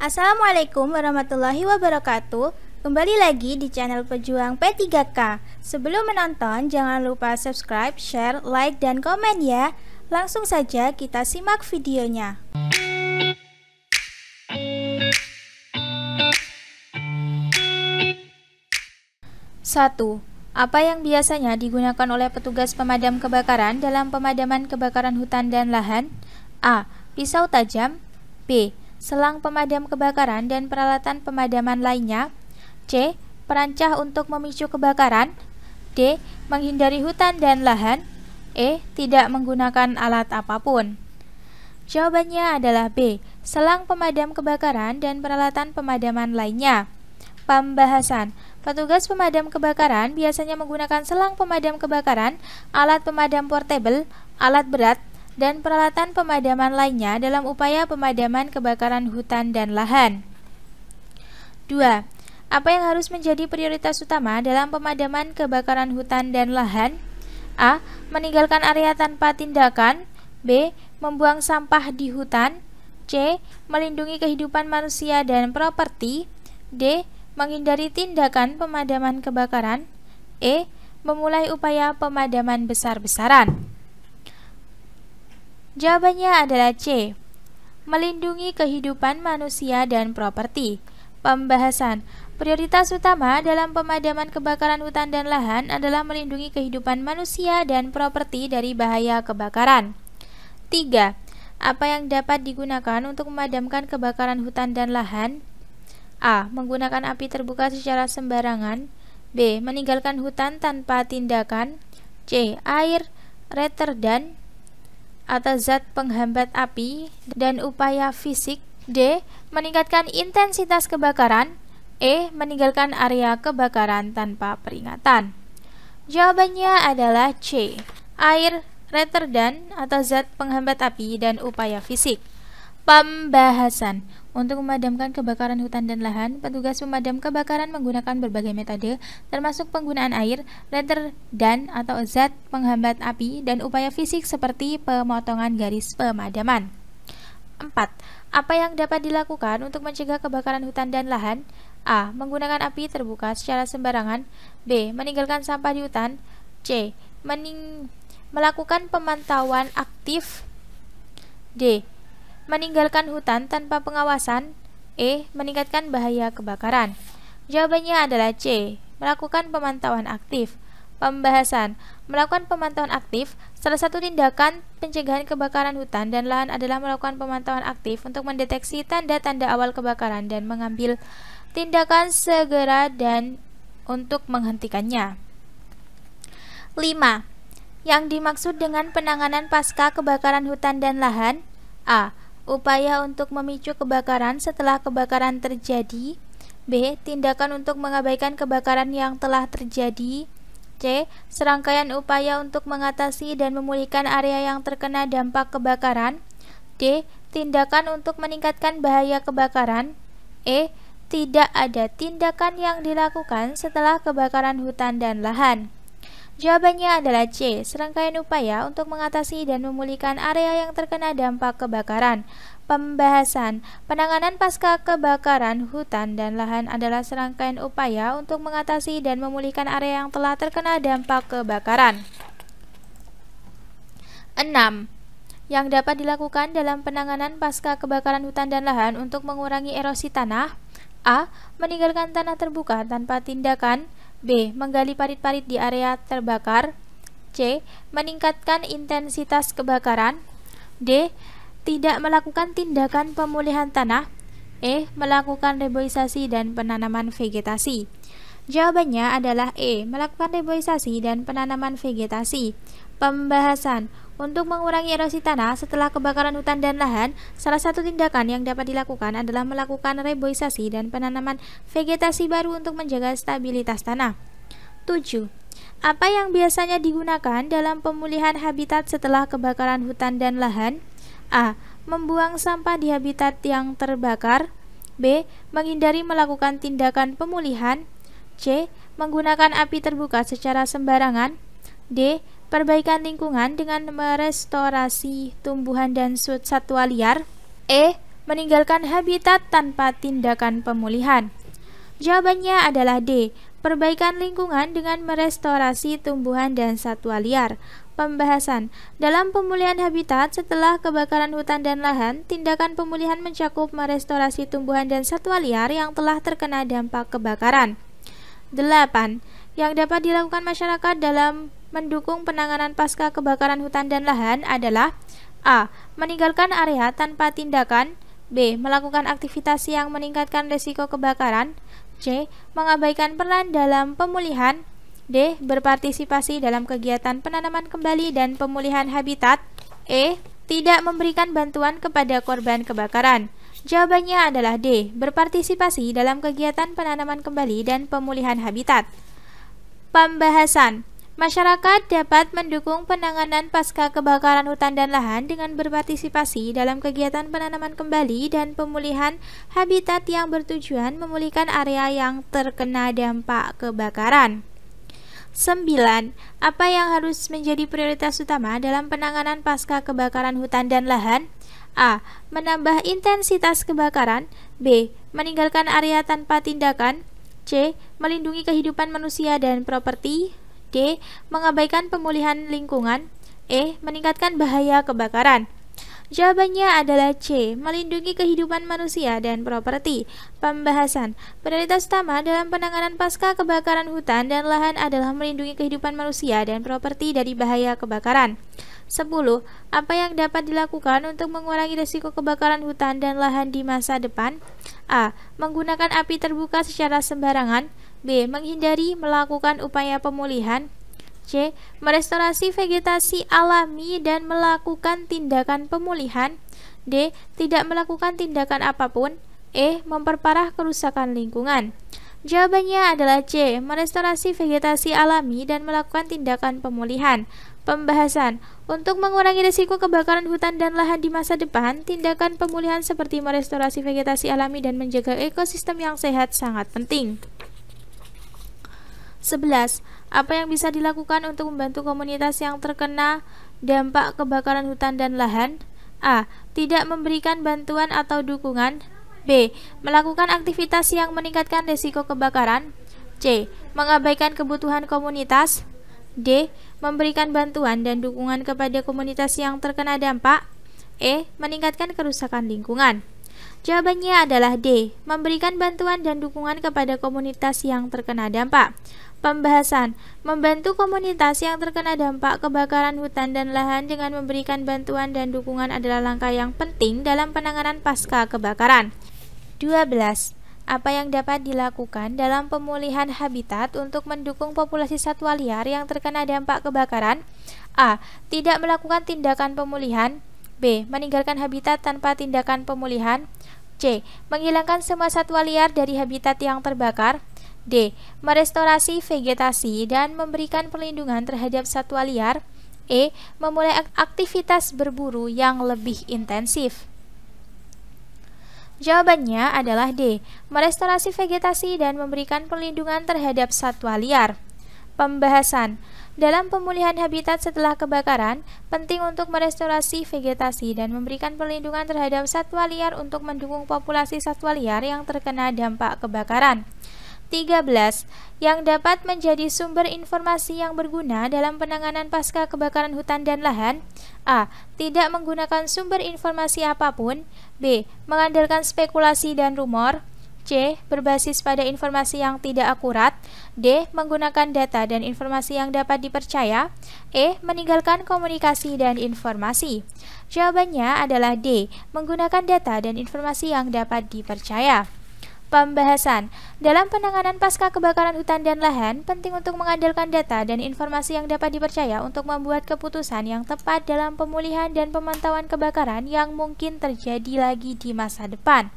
Assalamualaikum warahmatullahi wabarakatuh. Kembali lagi di channel Pejuang P3K. Sebelum menonton, jangan lupa subscribe, share, like, dan komen ya. Langsung saja kita simak videonya. 1. Apa yang biasanya digunakan oleh petugas pemadam kebakaran dalam pemadaman kebakaran hutan dan lahan? A. Pisau tajam. B. Selang pemadam kebakaran dan peralatan pemadaman lainnya. C. Perancah untuk memicu kebakaran. D. Menghindari hutan dan lahan. E. Tidak menggunakan alat apapun. Jawabannya adalah B. Selang pemadam kebakaran dan peralatan pemadaman lainnya. Pembahasan. Petugas pemadam kebakaran biasanya menggunakan selang pemadam kebakaran, alat pemadam portable, alat berat, dan peralatan pemadaman lainnya dalam upaya pemadaman kebakaran hutan dan lahan. 2. Apa yang harus menjadi prioritas utama dalam pemadaman kebakaran hutan dan lahan? A. Meninggalkan area tanpa tindakan. B. Membuang sampah di hutan. C. Melindungi kehidupan manusia dan properti. D. Menghindari tindakan pemadaman kebakaran. E. Memulai upaya pemadaman besar-besaran. Jawabannya adalah C. Melindungi kehidupan manusia dan properti. Pembahasan. Prioritas utama dalam pemadaman kebakaran hutan dan lahan adalah melindungi kehidupan manusia dan properti dari bahaya kebakaran. 3. Apa yang dapat digunakan untuk memadamkan kebakaran hutan dan lahan? A. Menggunakan api terbuka secara sembarangan. B. Meninggalkan hutan tanpa tindakan. C. Air, retardan atau zat penghambat api dan upaya fisik. D. Meningkatkan intensitas kebakaran. E. Meninggalkan area kebakaran tanpa peringatan. Jawabannya adalah C. Air, retardan atau zat penghambat api dan upaya fisik. Pembahasan. Untuk memadamkan kebakaran hutan dan lahan, petugas pemadam kebakaran menggunakan berbagai metode, termasuk penggunaan air, retardan atau zat penghambat api, dan upaya fisik seperti pemotongan garis pemadaman. 4. Apa yang dapat dilakukan untuk mencegah kebakaran hutan dan lahan? A. Menggunakan api terbuka secara sembarangan. B. Meninggalkan sampah di hutan. C. Melakukan pemantauan aktif. D. Meninggalkan hutan tanpa pengawasan. E. Meningkatkan bahaya kebakaran. Jawabannya adalah C. Melakukan pemantauan aktif. Pembahasan. Melakukan pemantauan aktif, salah satu tindakan pencegahan kebakaran hutan dan lahan adalah melakukan pemantauan aktif untuk mendeteksi tanda-tanda awal kebakaran dan mengambil tindakan segera dan untuk menghentikannya. 5. Yang dimaksud dengan penanganan pasca kebakaran hutan dan lahan? A. Upaya untuk memicu kebakaran setelah kebakaran terjadi. B. Tindakan untuk mengabaikan kebakaran yang telah terjadi. C. Serangkaian upaya untuk mengatasi dan memulihkan area yang terkena dampak kebakaran. D. Tindakan untuk meningkatkan bahaya kebakaran. E. Tidak ada tindakan yang dilakukan setelah kebakaran hutan dan lahan. Jawabannya adalah C. Serangkaian upaya untuk mengatasi dan memulihkan area yang terkena dampak kebakaran. Pembahasan. Penanganan pasca kebakaran hutan dan lahan adalah serangkaian upaya untuk mengatasi dan memulihkan area yang telah terkena dampak kebakaran. 6. Yang dapat dilakukan dalam penanganan pasca kebakaran hutan dan lahan untuk mengurangi erosi tanah. A. Meninggalkan tanah terbuka tanpa tindakan. B. Menggali parit-parit di area terbakar. C. Meningkatkan intensitas kebakaran. D. Tidak melakukan tindakan pemulihan tanah. E. Melakukan reboisasi dan penanaman vegetasi. Jawabannya adalah E. Melakukan reboisasi dan penanaman vegetasi. Pembahasan. Untuk mengurangi erosi tanah setelah kebakaran hutan dan lahan, salah satu tindakan yang dapat dilakukan adalah melakukan reboisasi dan penanaman vegetasi baru untuk menjaga stabilitas tanah. 7. Apa yang biasanya digunakan dalam pemulihan habitat setelah kebakaran hutan dan lahan? A. Membuang sampah di habitat yang terbakar. B. Menghindari melakukan tindakan pemulihan. C. Menggunakan api terbuka secara sembarangan. D. Perbaikan lingkungan dengan merestorasi tumbuhan dan satwa liar. E. meninggalkan habitat tanpa tindakan pemulihan? Jawabannya adalah D. Perbaikan lingkungan dengan merestorasi tumbuhan dan satwa liar. Pembahasan. Dalam pemulihan habitat setelah kebakaran hutan dan lahan, tindakan pemulihan mencakup merestorasi tumbuhan dan satwa liar yang telah terkena dampak kebakaran. 8. Yang dapat dilakukan masyarakat dalam mendukung penanganan pasca kebakaran hutan dan lahan adalah A. Meninggalkan area tanpa tindakan. B. Melakukan aktivitas yang meningkatkan risiko kebakaran. C. Mengabaikan peran dalam pemulihan. D. Berpartisipasi dalam kegiatan penanaman kembali dan pemulihan habitat. E. Tidak memberikan bantuan kepada korban kebakaran. Jawabannya adalah D. Berpartisipasi dalam kegiatan penanaman kembali dan pemulihan habitat. Pembahasan. Masyarakat dapat mendukung penanganan pasca kebakaran hutan dan lahan dengan berpartisipasi dalam kegiatan penanaman kembali dan pemulihan habitat yang bertujuan memulihkan area yang terkena dampak kebakaran. 9. Apa yang harus menjadi prioritas utama dalam penanganan pasca kebakaran hutan dan lahan? A. Menambah intensitas kebakaran. B. Meninggalkan area tanpa tindakan. C. Melindungi kehidupan manusia dan properti. D. Mengabaikan pemulihan lingkungan. E. Meningkatkan bahaya kebakaran. Jawabannya adalah C. Melindungi kehidupan manusia dan properti. Pembahasan. Prioritas utama dalam penanganan pasca kebakaran hutan dan lahan adalah melindungi kehidupan manusia dan properti dari bahaya kebakaran. 10. Apa yang dapat dilakukan untuk mengurangi risiko kebakaran hutan dan lahan di masa depan? A. Menggunakan api terbuka secara sembarangan. B. Menghindari melakukan upaya pemulihan. C. Merestorasi vegetasi alami dan melakukan tindakan pemulihan. D. Tidak melakukan tindakan apapun. E. Memperparah kerusakan lingkungan. Jawabannya adalah C. Merestorasi vegetasi alami dan melakukan tindakan pemulihan. Pembahasan. Untuk mengurangi risiko kebakaran hutan dan lahan di masa depan, tindakan pemulihan seperti merestorasi vegetasi alami dan menjaga ekosistem yang sehat sangat penting. 11. Apa yang bisa dilakukan untuk membantu komunitas yang terkena dampak kebakaran hutan dan lahan? A. Tidak memberikan bantuan atau dukungan. B. Melakukan aktivitas yang meningkatkan risiko kebakaran. C. Mengabaikan kebutuhan komunitas. D. Memberikan bantuan dan dukungan kepada komunitas yang terkena dampak. E. Meningkatkan kerusakan lingkungan. Jawabannya adalah D. Memberikan bantuan dan dukungan kepada komunitas yang terkena dampak. Pembahasan. Membantu komunitas yang terkena dampak kebakaran hutan dan lahan dengan memberikan bantuan dan dukungan adalah langkah yang penting dalam penanganan pasca kebakaran. 12. Apa yang dapat dilakukan dalam pemulihan habitat untuk mendukung populasi satwa liar yang terkena dampak kebakaran? A. Tidak melakukan tindakan pemulihan. B. Meninggalkan habitat tanpa tindakan pemulihan. C. Menghilangkan semua satwa liar dari habitat yang terbakar. D. Merestorasi vegetasi dan memberikan perlindungan terhadap satwa liar. E. Memulai aktivitas berburu yang lebih intensif. Jawabannya adalah D. Merestorasi vegetasi dan memberikan perlindungan terhadap satwa liar. Pembahasan. Dalam pemulihan habitat setelah kebakaran, penting untuk merestorasi vegetasi dan memberikan perlindungan terhadap satwa liar untuk mendukung populasi satwa liar yang terkena dampak kebakaran. 13. Yang dapat menjadi sumber informasi yang berguna dalam penanganan pasca kebakaran hutan dan lahan. A. Tidak menggunakan sumber informasi apapun. B. Mengandalkan spekulasi dan rumor. C. Berbasis pada informasi yang tidak akurat. D. Menggunakan data dan informasi yang dapat dipercaya. E. Meninggalkan komunikasi dan informasi. Jawabannya adalah D. Menggunakan data dan informasi yang dapat dipercaya. Pembahasan. Dalam penanganan pasca kebakaran hutan dan lahan, penting untuk mengandalkan data dan informasi yang dapat dipercaya untuk membuat keputusan yang tepat dalam pemulihan dan pemantauan kebakaran yang mungkin terjadi lagi di masa depan.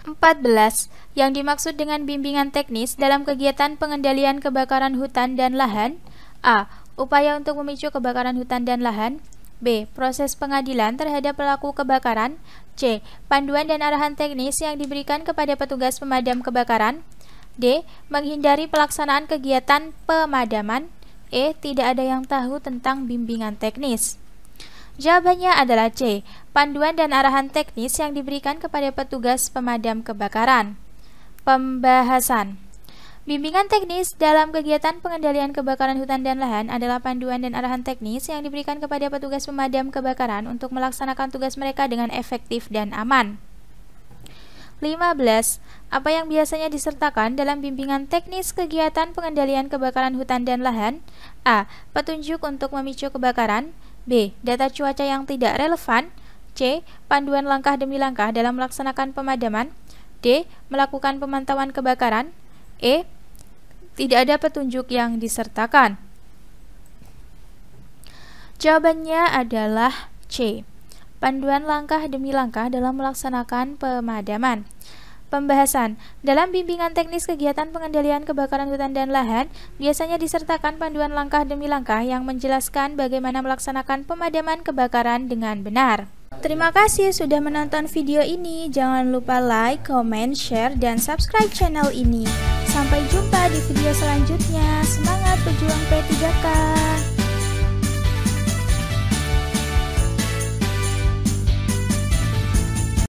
14. Yang dimaksud dengan bimbingan teknis dalam kegiatan pengendalian kebakaran hutan dan lahan. A. Upaya untuk memicu kebakaran hutan dan lahan. B. Proses pengadilan terhadap pelaku kebakaran. C. Panduan dan arahan teknis yang diberikan kepada petugas pemadam kebakaran. D. Menghindari pelaksanaan kegiatan pemadaman. E. Tidak ada yang tahu tentang bimbingan teknis. Jawabannya adalah C. Panduan dan arahan teknis yang diberikan kepada petugas pemadam kebakaran. Pembahasan. Bimbingan teknis dalam kegiatan pengendalian kebakaran hutan dan lahan adalah panduan dan arahan teknis yang diberikan kepada petugas pemadam kebakaran untuk melaksanakan tugas mereka dengan efektif dan aman. 15. Apa yang biasanya disertakan dalam bimbingan teknis kegiatan pengendalian kebakaran hutan dan lahan? A. Petunjuk untuk memicu kebakaran. B. Data cuaca yang tidak relevan. C. Panduan langkah demi langkah dalam melaksanakan pemadaman. D. Melakukan pemantauan kebakaran. E. Tidak ada petunjuk yang disertakan. Jawabannya adalah C. Panduan langkah demi langkah dalam melaksanakan pemadaman. Pembahasan. Dalam bimbingan teknis kegiatan pengendalian kebakaran hutan dan lahan, biasanya disertakan panduan langkah demi langkah yang menjelaskan bagaimana melaksanakan pemadaman kebakaran dengan benar. Terima kasih sudah menonton video ini. Jangan lupa like, comment, share, dan subscribe channel ini. Sampai jumpa di video selanjutnya. Semangat pejuang P3K!